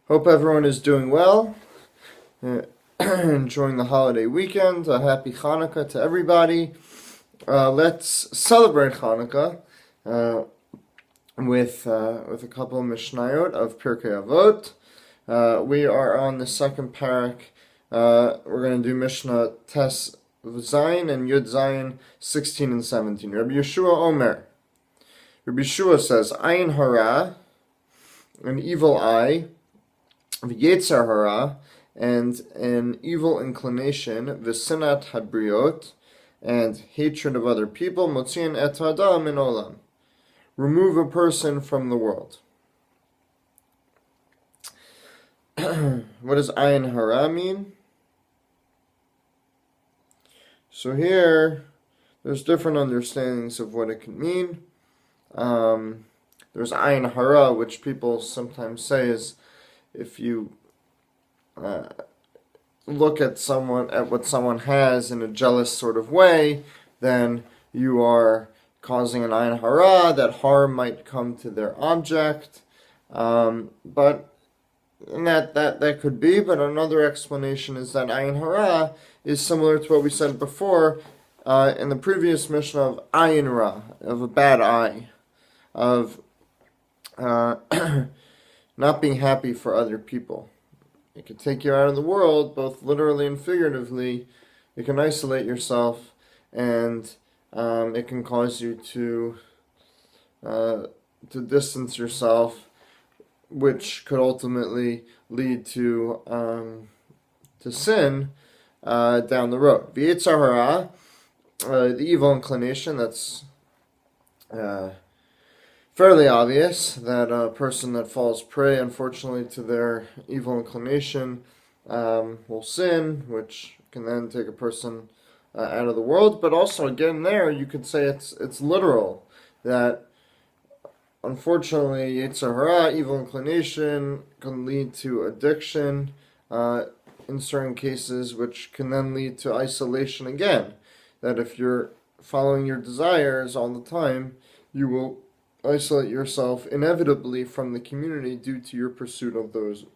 Hope everyone is doing well, enjoying the holiday weekend. A happy Hanukkah to everybody. Let's celebrate Hanukkah with a couple of Mishnayot of Pirkei Avot. We are on the second parak. We're going to do Mishnah Tes Zayin and Yud Zayin 16 and 17. Rabbi Yeshua Omer. Rabbi Yeshua says, Ayin hara, an evil eye, Yetzer hara, and an evil inclination, v'sinat habriot, and hatred of other people, motzian et hadam min olam, remove a person from the world. What does ayin hara mean? So here, there's different understandings of what it can mean. There's ayin hara, which people sometimes say is if you look at what someone has in a jealous sort of way, then you are causing an ayin hara, that harm might come to their object. But that could be. But another explanation is that ayin hara is similar to what we said before in the previous Mishnah of ayin ra, of a bad eye, of not being happy for other people. It can take you out of the world, both literally and figuratively. It can isolate yourself, and it can cause you to distance yourself, which could ultimately lead to sin down the road. V'yetzer hara, the evil inclination, that's fairly obvious that a person that falls prey, unfortunately, to their evil inclination will sin, which can then take a person out of the world. But also, again, there you could say it's literal, that unfortunately, Yetzer hara, evil inclination, can lead to addiction in certain cases, which can then lead to isolation again. That if you're following your desires all the time, you will isolate yourself inevitably from the community due to your pursuit of those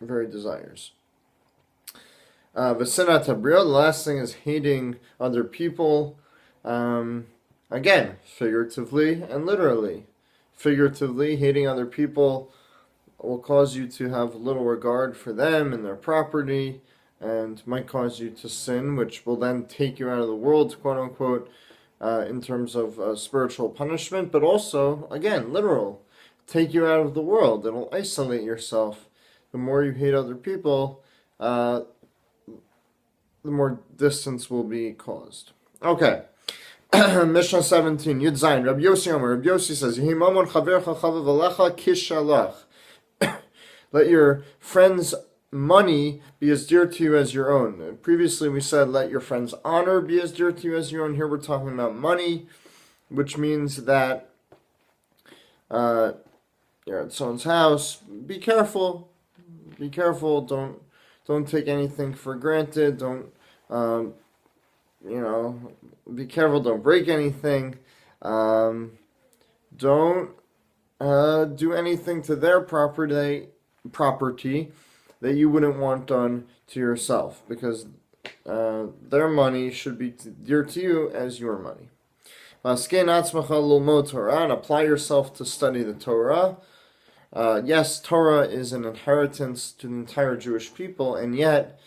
very desires. V'sinat habriot, the last thing is hating other people. Again, figuratively and literally. Figuratively, hating other people will cause you to have little regard for them and their property, and might cause you to sin, which will then take you out of the world, quote unquote, in terms of spiritual punishment, but also, again, literal, take you out of the world. It'll isolate yourself. The more you hate other people, the more distance will be caused. Okay. Mishnah 17, Yud Zayin, Rabbi Yossi Omer. Rabbi Yossi says, Yehi mamon chavercha chavav alecha kishalach. Let your friend's money be as dear to you as your own. Previously we said let your friend's honor be as dear to you as your own. Here we're talking about money, which means that you're at someone's house. Be careful. Be careful. Don't take anything for granted. Don't be careful. Don't break anything. Don't do anything to their property that you wouldn't want done to yourself, because their money should be dear to you as your money. And apply yourself to study the Torah. Yes, Torah is an inheritance to the entire Jewish people, and yet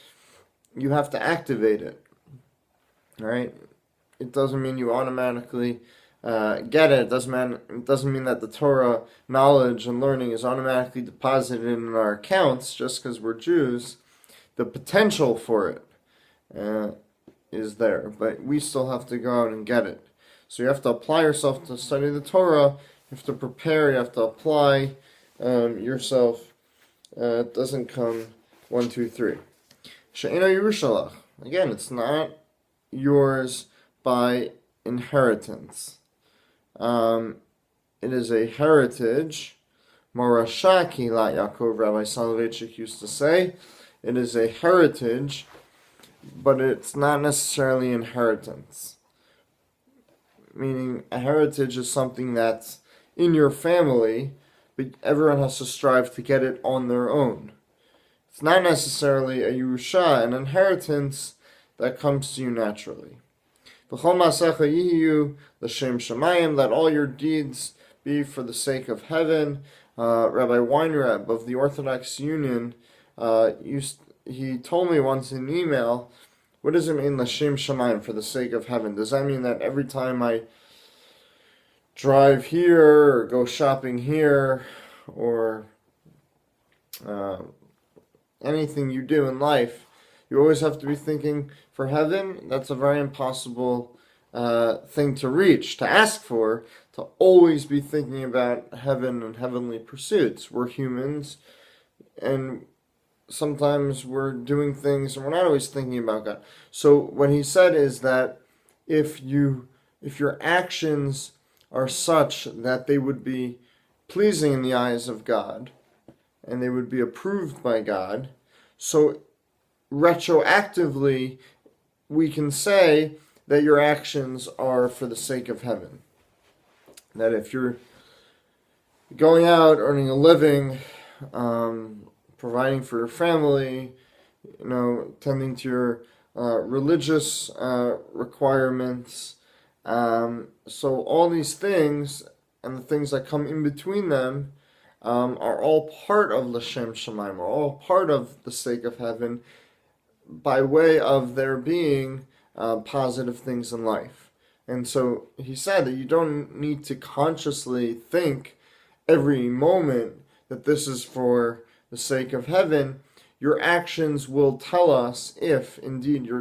you have to activate it. All right? It doesn't mean you automatically get it. It doesn't mean that the Torah knowledge and learning is automatically deposited in our accounts just because we're Jews. The potential for it is there, but we still have to go out and get it. So you have to apply yourself to study the Torah. You have to prepare. You have to apply yourself. It doesn't come 1, 2, 3. She'ena Yerushalach. Again, it's not yours by inheritance. It is a heritage. Morasha Kilat Yaakov, Rabbi Soloveitchik used to say. It is a heritage, but it's not necessarily inheritance. Meaning, a heritage is something that's in your family, but everyone has to strive to get it on their own. It's not necessarily a Yerusha, an inheritance that comes to you naturally. V'chol ma'asecha yihiyu l'shem shamayim, let all your deeds be for the sake of heaven. Rabbi Weinreb of the Orthodox Union, he told me once in an email, what does it mean, l'shem shamayim, for the sake of heaven? Does that mean that every time I drive here, or go shopping here, or anything you do in life, you always have to be thinking for heaven? That's a very impossible thing to reach, to ask for, to always be thinking about heaven and heavenly pursuits. We're humans, and sometimes we're doing things and we're not always thinking about God. So what he said is that if your actions are such that they would be pleasing in the eyes of God, and they would be approved by God, so retroactively we can say that your actions are for the sake of heaven. That if you're going out, earning a living, providing for your family, tending to your religious requirements, so all these things and the things that come in between them are all part of L'Shem Shamayim, are all part of the sake of heaven, by way of there being positive things in life. And so he said that you don't need to consciously think every moment that this is for the sake of heaven. Your actions will tell us if indeed your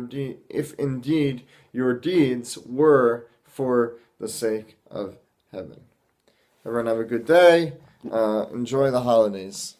deeds were for the sake of heaven. Everyone have a good day. Enjoy the holidays.